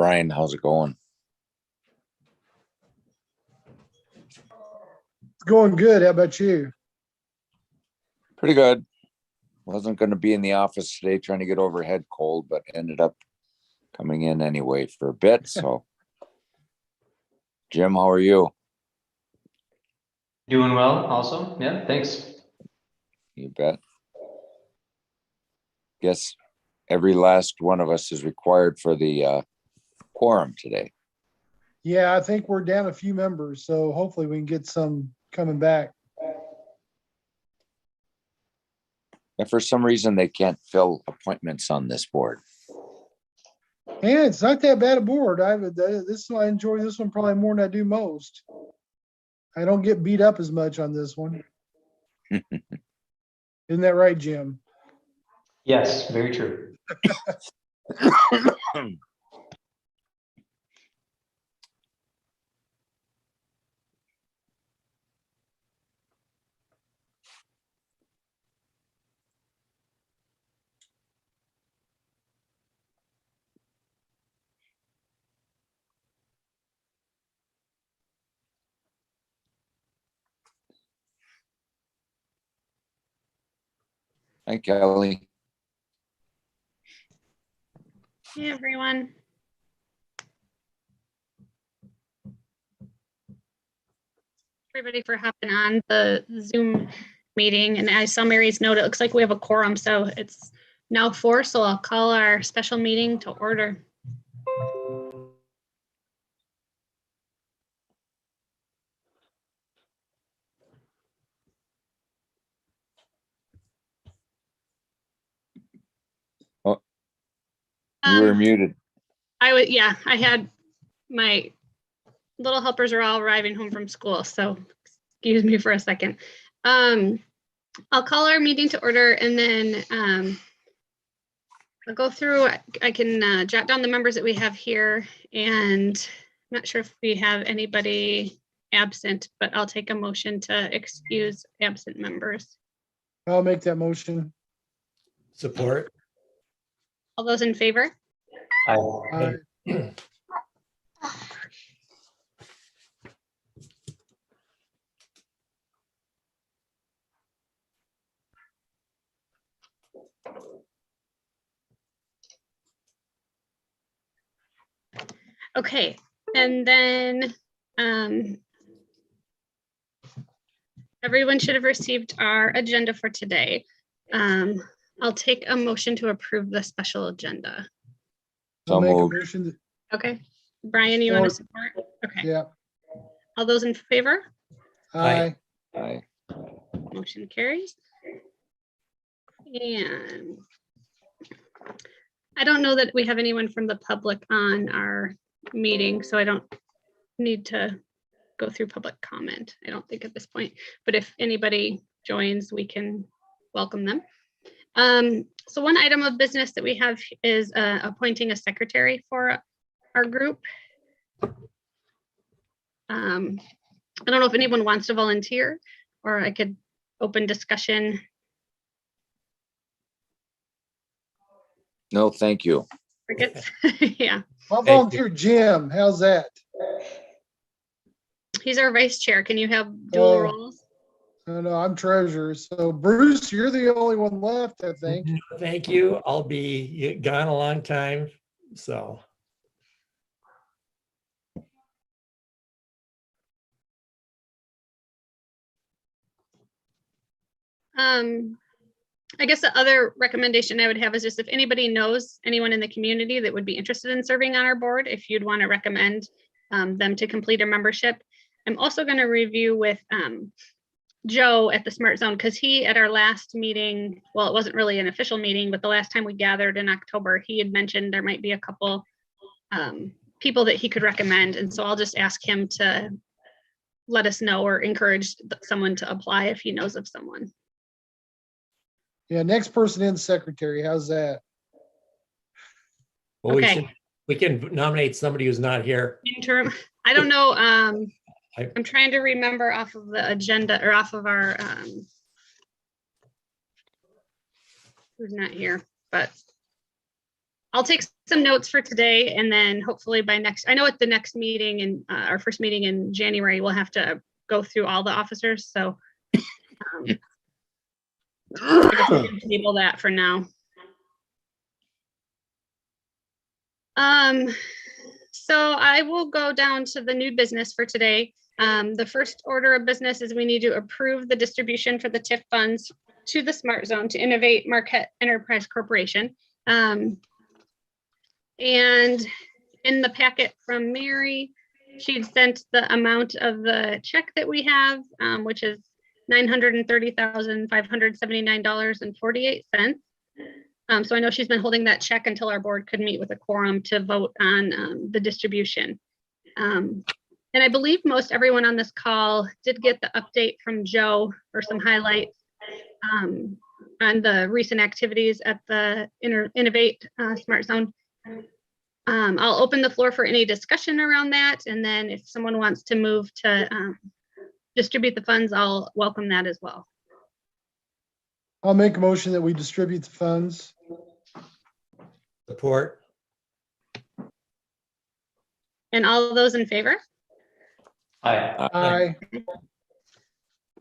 Brian, how's it going? It's going good. How about you? Pretty good. Wasn't going to be in the office today trying to get over head cold, but ended up coming in anyway for a bit. So, Jim, how are you? Doing well also. Yeah, thanks. You bet. Guess every last one of us is required for the quorum today. Yeah, I think we're down a few members, so hopefully we can get some coming back. And for some reason, they can't fill appointments on this board. And it's not that bad a board. I enjoy this one probably more than I do most. I don't get beat up as much on this one. Isn't that right, Jim? Yes, very true. Hi, Kelly. Hey, everyone. Everybody for hopping on the Zoom meeting. And I saw Mary's note. It looks like we have a quorum, so it's now 4. So I'll call our special meeting to order. You were muted. Yeah, I had my little helpers are all arriving home from school, so excuse me for a second. I'll call our meeting to order, and then I'll go through. I can jot down the members that we have here, and I'm not sure if we have anybody absent, but I'll take a motion to excuse absent members. I'll make that motion. Support. All those in favor? Aye. Okay, and then everyone should have received our agenda for today. I'll take a motion to approve the special agenda. I'll make a moved. motion. Okay, Brian, you want to support? Okay, Yeah. all those in favor? Aye. Aye. Motion carries. And I don't know that we have anyone from the public on our meeting, so I don't need to go through public comment, I don't think at this point, but if anybody joins, we can welcome them. So one item of business that we have is appointing a secretary for our group. I don't know if anyone wants to volunteer, or I could open discussion. No, thank you. Crickets. Yeah, I'll volunteer Jim. How's that? he's our vice chair. Can you have dual Oh. roles? No, I'm treasurer. So Bruce, you're the only one left, I think. Thank you. I'll be gone a long time, so. I guess the other recommendation I would have is just if anybody knows anyone in the community that would be interested in serving on our board, if you'd want to recommend them to complete a membership. I'm also going to review with Joe at the Smart Zone, because he at our last meeting, well, it wasn't really an official meeting, but the last time we gathered in October, he had mentioned there might be a couple people that he could recommend. And so I'll just ask him to let us know or encourage someone to apply if he knows of someone. Yeah, next person in secretary. How's that? Well, Okay. we can nominate somebody who's not here. Interim, I don't know. I'm trying to remember off of the agenda or off of our who's not here, but I'll take some notes for today, and then hopefully by next, I know at the next meeting and our first meeting in January, we'll have to go through all the officers, so I guess we can table that for now. So I will go down to the new business for today. The first order of business is we need to approve the distribution for the TIF funds to the Smart Zone to Innovate Marquette Enterprise Corporation. And in the packet from Mary, she'd sent the amount of the check that we have, which is $930,579.48. So I know she's been holding that check until our board could meet with a quorum to vote on the distribution. And I believe most everyone on this call did get the update from Joe or some highlights on the recent activities at the Innovate Smart Zone. I'll open the floor for any discussion around that. And then if someone wants to move to distribute the funds, I'll welcome that as well. I'll make a motion that we distribute the funds. Support. And all those in favor? Aye. Aye.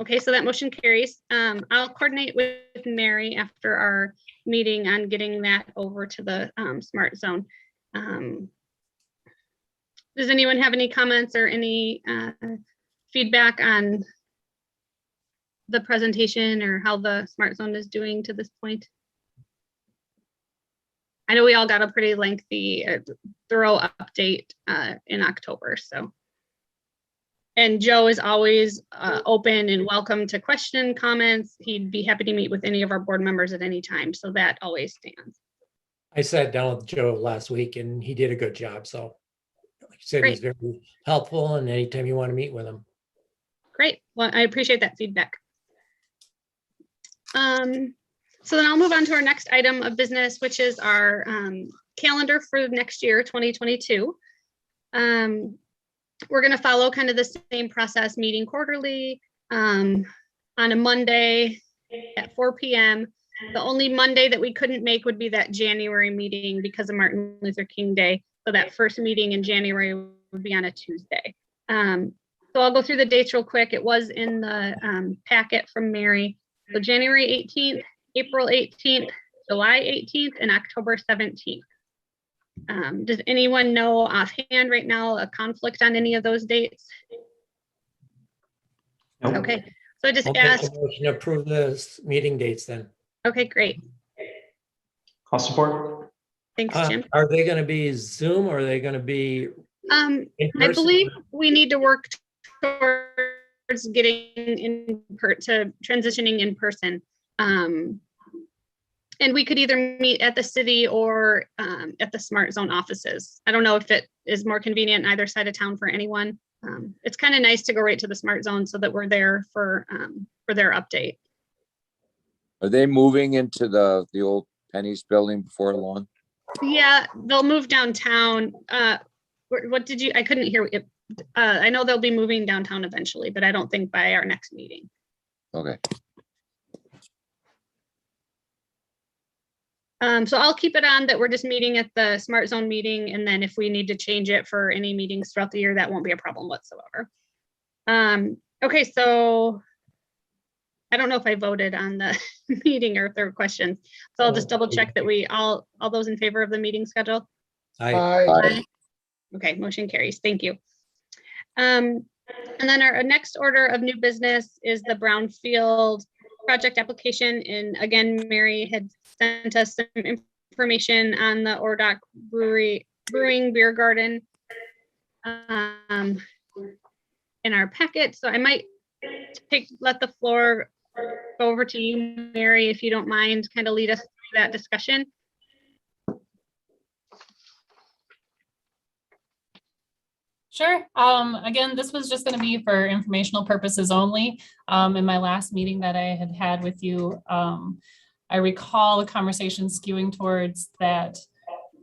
Okay, so that motion carries. I'll coordinate with Mary after our meeting on getting that over to the Smart Zone. Does anyone have any comments or any feedback on the presentation or how the Smart Zone is doing to this point? I know we all got a pretty lengthy, thorough update in October, so. And Joe is always open and welcome to question, comments. He'd be happy to meet with any of our board members at any time, so that always stands. I sat down with Joe last week and he did a good job. So like you said, he's very helpful, and anytime you want to meet with him. Great. Well, I appreciate that feedback. So then I'll move on to our next item of business, which is our calendar for next year, 2022. We're going to follow kind of the same process, meeting quarterly on a Monday at 4 p.m. The only Monday that we couldn't make would be that January meeting because of Martin Luther King Day. So that first meeting in January would be on a Tuesday. So I'll go through the dates real quick. It was in the packet from Mary. So January 18th, April 18th, July 18th, and October 17th. Does anyone know offhand right now a conflict on any of those dates? Nope. Okay, so I just I'll make asked. a motion to approve the meeting dates then. Okay, great. I'll support. Thanks, Jim. Are they going to be Zoom or are they going to be in I person? believe we need to work towards getting transitioning in person. And we could either meet at the city or at the Smart Zone offices. I don't know if it is more convenient on either side of town for anyone. It's kind of nice to go right to the Smart Zone so that we're there for their update. Are they moving into the old Penny's building before long? Yeah, they'll move downtown. What did you, I couldn't hear it. I know they'll be moving downtown eventually, but I don't think by our next meeting. Okay. So I'll keep it on that we're just meeting at the Smart Zone meeting, and then if we need to change it for any meetings throughout the year, that won't be a problem whatsoever. Okay, so I don't know if I voted on the meeting or if there were questions. So I'll just double check that we all those in favor of the meeting schedule. Aye. Okay, motion carries. Thank you. And then our next order of new business is the Brownfield project application. And again, Mary had sent us some information on the Ordock Brewing Beer Garden in our packet. So I might let the floor go over to you, Mary, if you don't mind, kind of lead us through that discussion. Sure. Again, this was just going to be for informational purposes only. In my last meeting that I had had with you, I recall the conversation skewing towards that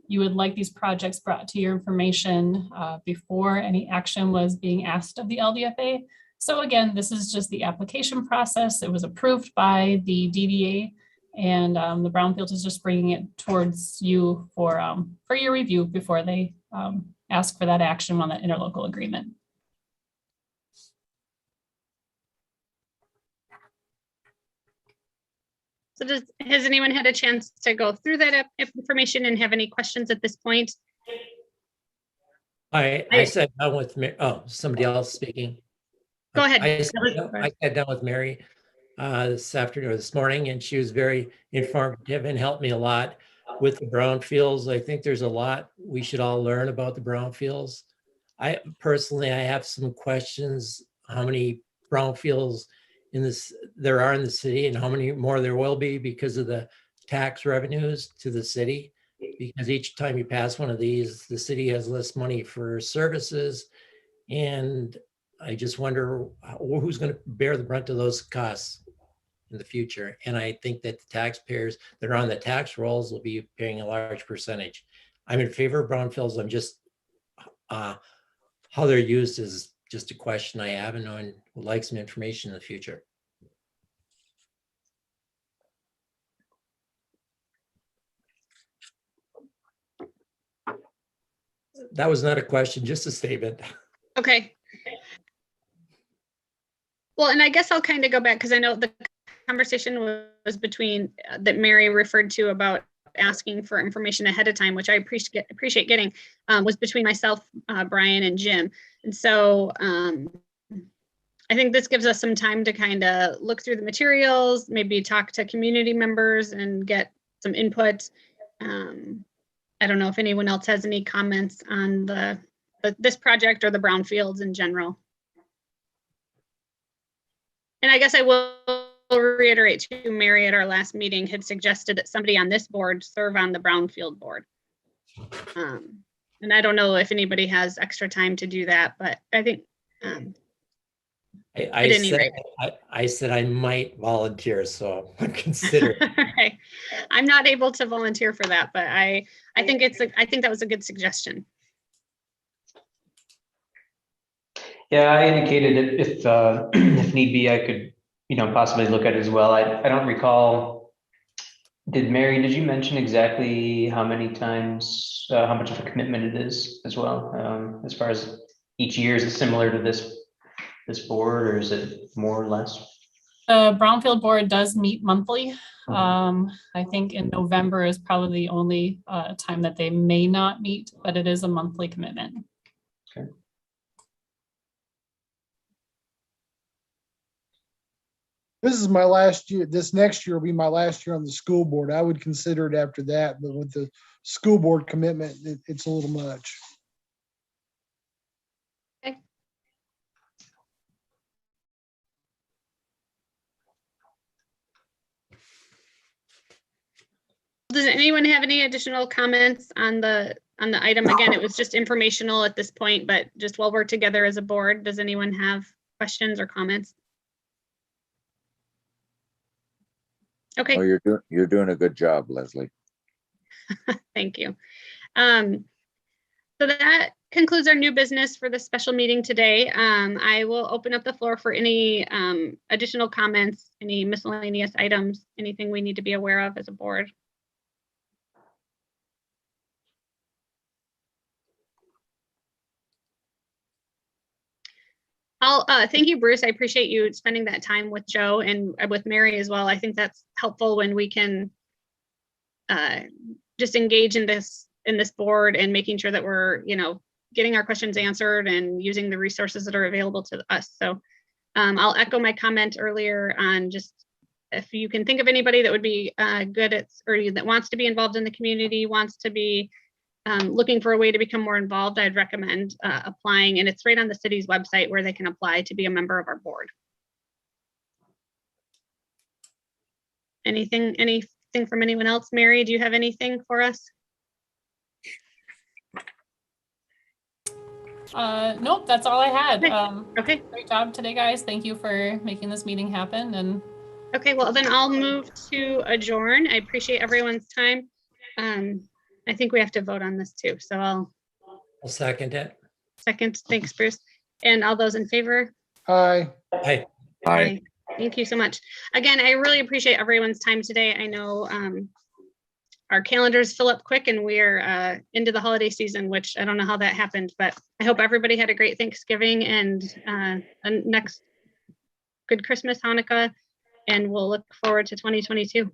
you would like these projects brought to your information before any action was being asked of the LDFA. So again, this is just the application process. It was approved by the DDA And the Brownfield is just bringing it towards you for your review before they ask for that action on that interlocal agreement. So has anyone had a chance to go through that information and have any questions at this point? I sat down with, somebody else speaking. Go ahead. I sat down with Mary this afternoon or this morning, and she was very informative and helped me a lot with the brownfields. I think there's a lot we should all learn about the brownfields. I have some questions. How many brownfields there are in the city, and how many more there will be because of the tax revenues to the city? Because each time you pass one of these, the city has less money for services. And I just wonder who's going to bear the brunt of those costs in the future. And I think that the taxpayers that are on the tax rolls will be paying a large percentage. I'm in favor of brownfields. I'm just, how they're used is just a question I have, and I would like some information in the future. That was not a question, just a statement. Okay. Well, and I guess I'll kind of go back because I know the conversation was between that Mary referred to about asking for information ahead of time, which I appreciate getting, was between myself, Brian, and Jim. And so I think this gives us some time to kind of look through the materials, maybe talk to community members and get some input. I don't know if anyone else has any comments on this project or the brownfields in general. And I guess I will reiterate too, Mary at our last meeting had suggested that somebody on this board serve on the Brownfield board. And I don't know if anybody has extra time to do that, but I think I said I might volunteer, so I'm considering. Okay. I'm not able to volunteer for that, but I think that was a good suggestion. Yeah, I indicated if need be, I could, possibly look at it as well. I don't recall. Did you mention exactly how many times, how much of a commitment it is as well? As far as each year, is it similar to this board, or is it more or less? The Brownfield board does meet monthly. I think in November is probably the only time that they may not meet, but it is a monthly commitment. Okay. This is my last year. This next year will be my last year on the school board. I would consider it after that, but with the school board commitment, it's a little much. Okay. Does anyone have any additional comments on the item? Again, it was just informational at this point, but just while we're together as a board, does anyone have questions or comments? Okay. Oh, you're doing a good job, Leslie. Thank you. So that concludes our new business for the special meeting today. I will open up the floor for any additional comments, any miscellaneous items, anything we need to be aware of as a board. Thank you, Bruce. I appreciate you spending that time with Joe and with Mary as well. I think that's helpful when we can just engage in this board and making sure that we're, getting our questions answered and using the resources that are available to us. So I'll echo my comment earlier on just if you can think of anybody that would be good at, or that wants to be involved in the community, wants to be looking for a way to become more involved, I'd recommend applying, and it's right on the city's website where they can apply to be a member of our board. Anything from anyone else? Mary, do you have anything for us? Nope, that's all I had. Okay. Great job today, guys. Thank you for making this meeting happen. And okay, well then I'll move to adjourn. I appreciate everyone's time. I think we have to vote on this too, so I'll second it. Second. Thanks, Bruce. And all those in favor? Aye. Hi. Aye. Thank you so much. Again, I really appreciate everyone's time today. I know our calendars fill up quick and we're into the holiday season, which I don't know how that happened, but I hope everybody had a great Thanksgiving and next good Christmas, Hanukkah, and we'll look forward to 2022.